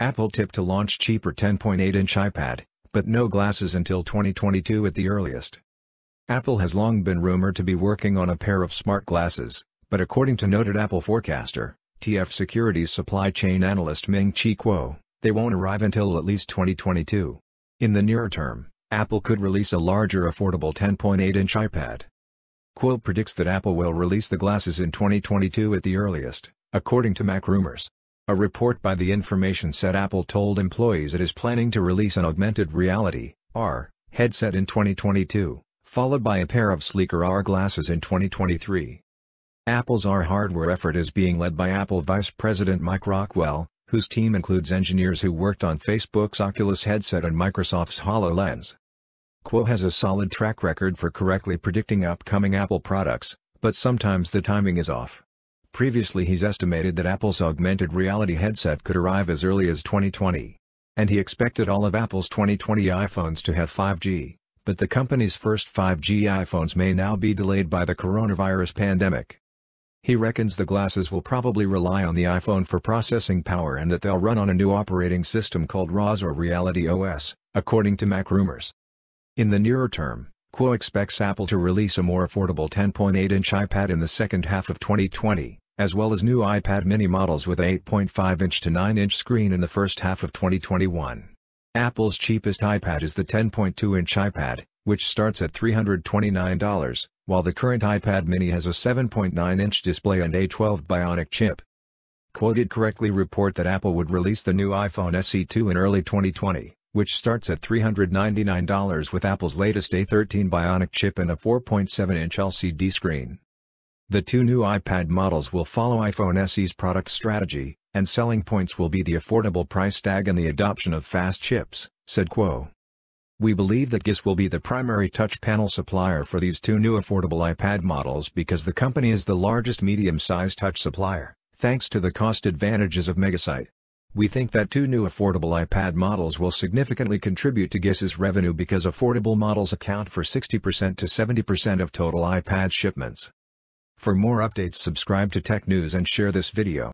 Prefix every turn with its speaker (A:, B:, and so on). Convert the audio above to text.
A: Apple tipped to launch cheaper 10.8-inch iPad, but no glasses until 2022 at the earliest. Apple has long been rumored to be working on a pair of smart glasses, but according to noted Apple forecaster, TF Securities supply chain analyst Ming-Chi Kuo, they won't arrive until at least 2022. In the nearer term, Apple could release a larger affordable 10.8-inch iPad. Kuo predicts that Apple will release the glasses in 2022 at the earliest, according to Mac Rumors. A report by The Information said Apple told employees it is planning to release an augmented reality (AR) headset in 2022, followed by a pair of sleeker AR glasses in 2023. Apple's AR hardware effort is being led by Apple Vice President Mike Rockwell, whose team includes engineers who worked on Facebook's Oculus headset and Microsoft's HoloLens. Kuo has a solid track record for correctly predicting upcoming Apple products, but sometimes the timing is off. Previously he's estimated that Apple's augmented reality headset could arrive as early as 2020. And he expected all of Apple's 2020 iPhones to have 5G, but the company's first 5G iPhones may now be delayed by the coronavirus pandemic. He reckons the glasses will probably rely on the iPhone for processing power and that they'll run on a new operating system called ROS or Reality OS, according to Mac Rumors. In the nearer term, Kuo expects Apple to release a more affordable 10.8-inch iPad in the second half of 2020. As well as new iPad mini models with an 8.5-inch to 9-inch screen in the first half of 2021. Apple's cheapest iPad is the 10.2-inch iPad, which starts at $329, while the current iPad mini has a 7.9-inch display and a 12 Bionic chip. Quoted correctly report that Apple would release the new iPhone SE2 in early 2020, which starts at $399 with Apple's latest A13 Bionic chip and a 4.7-inch LCD screen. The two new iPad models will follow iPhone SE's product strategy, and selling points will be the affordable price tag and the adoption of fast chips, said Kuo. We believe that GIS will be the primary touch panel supplier for these two new affordable iPad models because the company is the largest medium-sized touch supplier, thanks to the cost advantages of Megasight. We think that two new affordable iPad models will significantly contribute to GIS's revenue because affordable models account for 60% to 70% of total iPad shipments. For more updates, subscribe to Tech News and share this video.